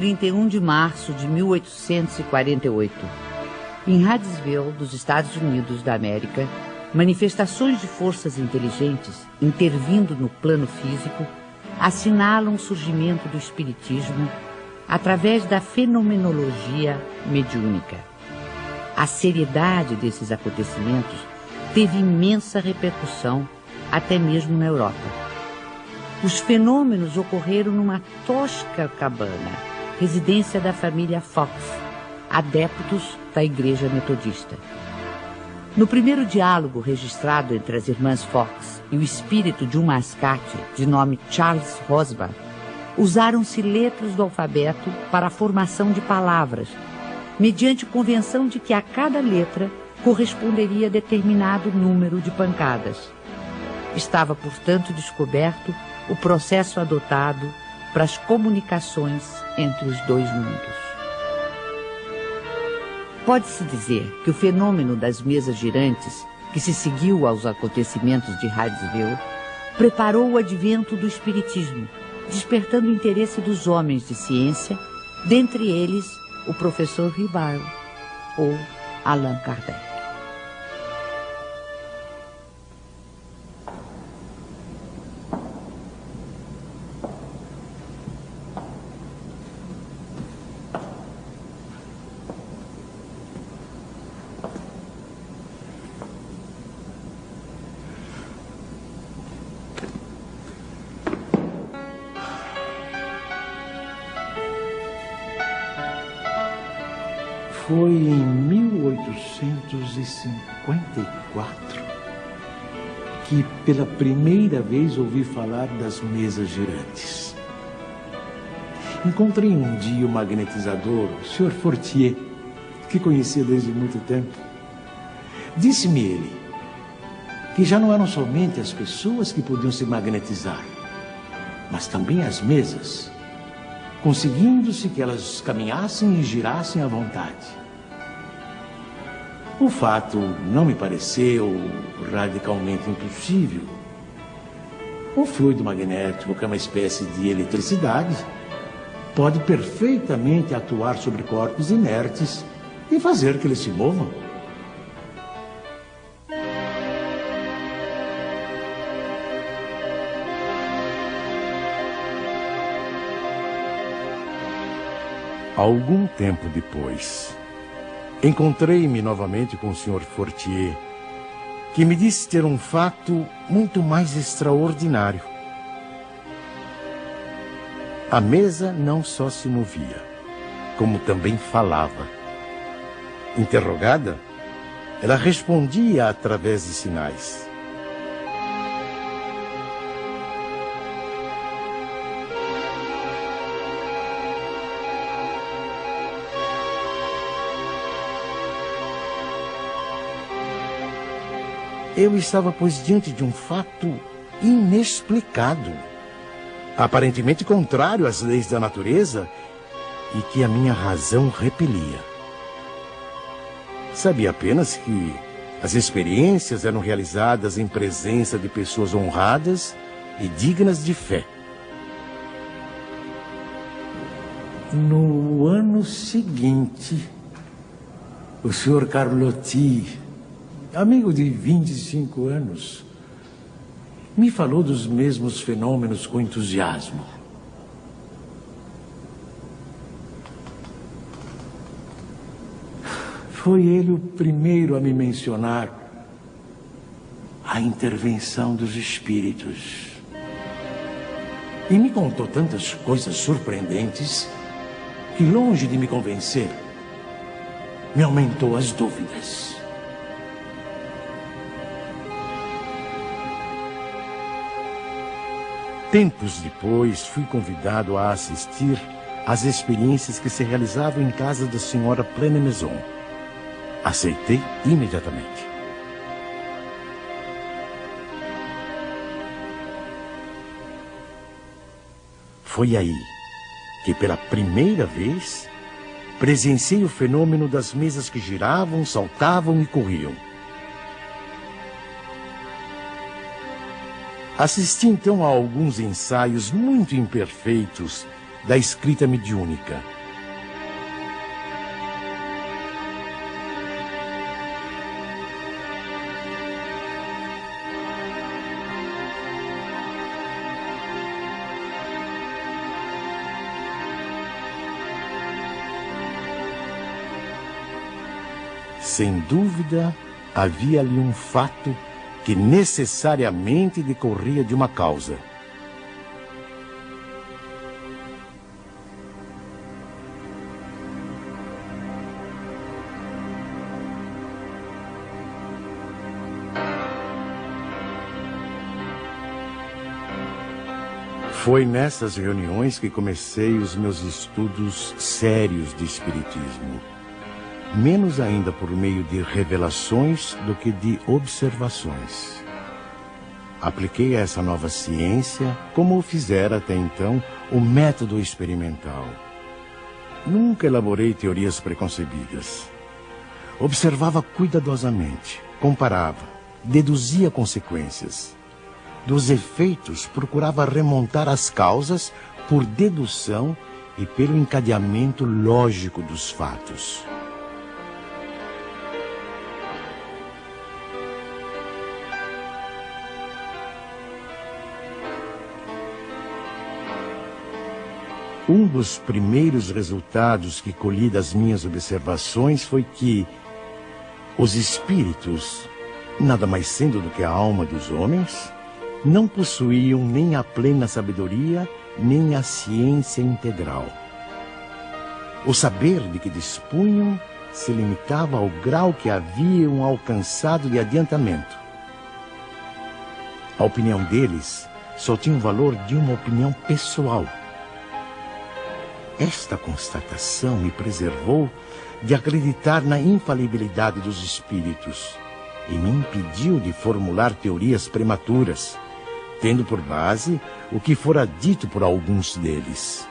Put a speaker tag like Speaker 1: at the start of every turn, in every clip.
Speaker 1: 31 de março de 1848. Em Hydesville, dos Estados Unidos da América, manifestações de forças inteligentes, intervindo no plano físico, assinalam o surgimento do espiritismo através da fenomenologia mediúnica. A seriedade desses acontecimentos teve imensa repercussão até mesmo na Europa. Os fenômenos ocorreram numa tosca cabana, residência da família Fox, adeptos da Igreja Metodista. No primeiro diálogo registrado entre as irmãs Fox e o espírito de um mascate de nome Charles Rosbach, usaram-se letras do alfabeto para a formação de palavras, mediante convenção de que a cada letra corresponderia a determinado número de pancadas. Estava, portanto, descoberto o processo adotado para as comunicações entre os dois mundos. Pode-se dizer que o fenômeno das mesas girantes, que se seguiu aos acontecimentos de Hydesville, preparou o advento do espiritismo, despertando o interesse dos homens de ciência, dentre eles o professor Ribard ou Allan Kardec.
Speaker 2: Foi em 1854 que pela primeira vez ouvi falar das mesas girantes. Encontrei um dia o magnetizador, o Sr. Fortier, que conhecia desde muito tempo. Disse-me ele que já não eram somente as pessoas que podiam se magnetizar, mas também as mesas, conseguindo-se que elas caminhassem e girassem à vontade. O fato não me pareceu radicalmente impossível. O fluido magnético, que é uma espécie de eletricidade, pode perfeitamente atuar sobre corpos inertes e fazer que eles se movam.
Speaker 3: Algum tempo depois, encontrei-me novamente com o Sr. Fortier, que me disse ter um fato muito mais extraordinário. A mesa não só se movia, como também falava. Interrogada, ela respondia através de sinais. Eu estava, pois, diante de um fato inexplicado, aparentemente contrário às leis da natureza e que a minha razão repelia. Sabia apenas que as experiências eram realizadas em presença de pessoas honradas e dignas de fé.
Speaker 2: No ano seguinte, o Sr. Carlotti, amigo de 25 anos, me falou dos mesmos fenômenos com entusiasmo. Foi ele o primeiro a me mencionar a intervenção dos espíritos. E me contou tantas coisas surpreendentes que, longe de me convencer, me aumentou as dúvidas.
Speaker 3: Tempos depois, fui convidado a assistir às experiências que se realizavam em casa da senhora Pleine-Maison. Aceitei imediatamente. Foi aí que, pela primeira vez, presenciei o fenômeno das mesas que giravam, saltavam e corriam. Assisti então a alguns ensaios muito imperfeitos da escrita mediúnica. Sem dúvida, havia ali um fato que necessariamente decorria de uma causa. Foi nessas reuniões que comecei os meus estudos sérios de espiritismo. Menos ainda por meio de revelações do que de observações. Apliquei a essa nova ciência, como o fizera até então, o método experimental. Nunca elaborei teorias preconcebidas. Observava cuidadosamente, comparava, deduzia consequências. Dos efeitos, procurava remontar as causas por dedução e pelo encadeamento lógico dos fatos. Um dos primeiros resultados que colhi das minhas observações foi que os espíritos, nada mais sendo do que a alma dos homens, não possuíam nem a plena sabedoria, nem a ciência integral. O saber de que dispunham se limitava ao grau que haviam alcançado de adiantamento. A opinião deles só tinha o valor de uma opinião pessoal. Esta constatação me preservou de acreditar na infalibilidade dos espíritos e me impediu de formular teorias prematuras, tendo por base o que fora dito por alguns deles.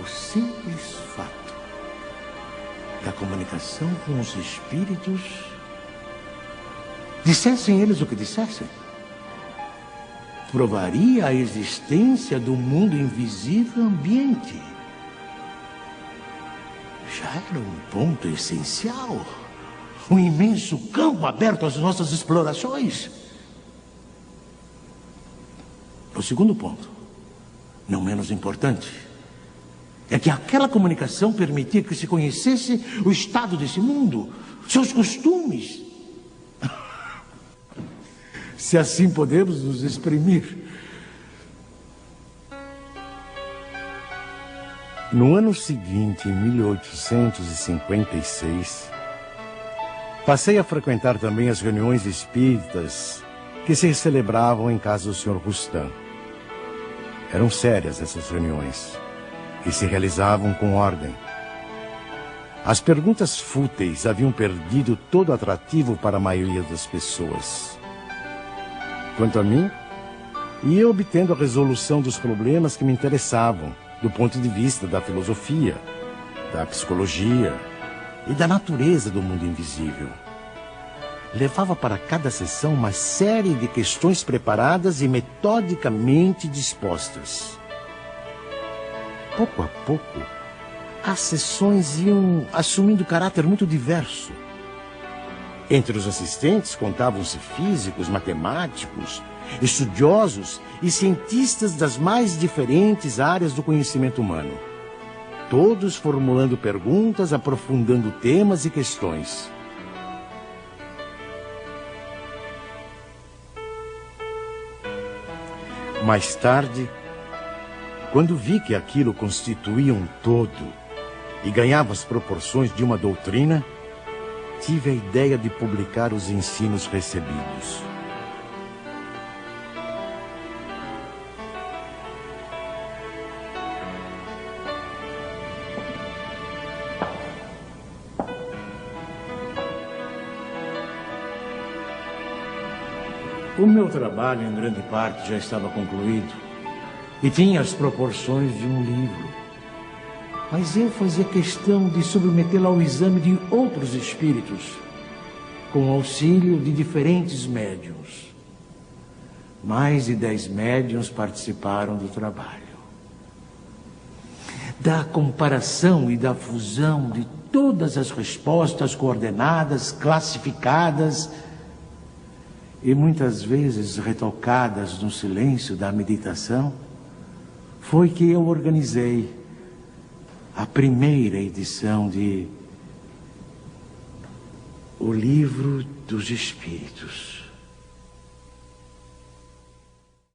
Speaker 2: O simples fato da comunicação com os espíritos, dissessem eles o que dissessem, provaria a existência do mundo invisível ambiente. Já era um ponto essencial, um imenso campo aberto às nossas explorações. O segundo ponto, não menos importante, é que aquela comunicação permitia que se conhecesse o estado desse mundo, seus costumes. Se assim podemos nos exprimir.
Speaker 3: No ano seguinte, em 1856, passei a frequentar também as reuniões espíritas que se celebravam em casa do Sr. Rustam. Eram sérias essas reuniões e se realizavam com ordem. As perguntas fúteis haviam perdido todo atrativo para a maioria das pessoas. Quanto a mim, ia obtendo a resolução dos problemas que me interessavam, do ponto de vista da filosofia, da psicologia e da natureza do mundo invisível. Levava para cada sessão uma série de questões preparadas e metodicamente dispostas. Pouco a pouco, as sessões iam assumindo caráter muito diverso. Entre os assistentes contavam-se físicos, matemáticos, estudiosos e cientistas das mais diferentes áreas do conhecimento humano. Todos formulando perguntas, aprofundando temas e questões. Mais tarde, quando vi que aquilo constituía um todo e ganhava as proporções de uma doutrina, tive a ideia de publicar os ensinos recebidos.
Speaker 2: O meu trabalho, em grande parte, já estava concluído e tinha as proporções de um livro. Mas eu fazia questão de submetê-la ao exame de outros espíritos, com auxílio de diferentes médiuns. Mais de 10 médiuns participaram do trabalho. Da comparação e da fusão de todas as respostas coordenadas, classificadas e muitas vezes retocadas no silêncio da meditação, foi que eu organizei a primeira edição de O Livro dos Espíritos.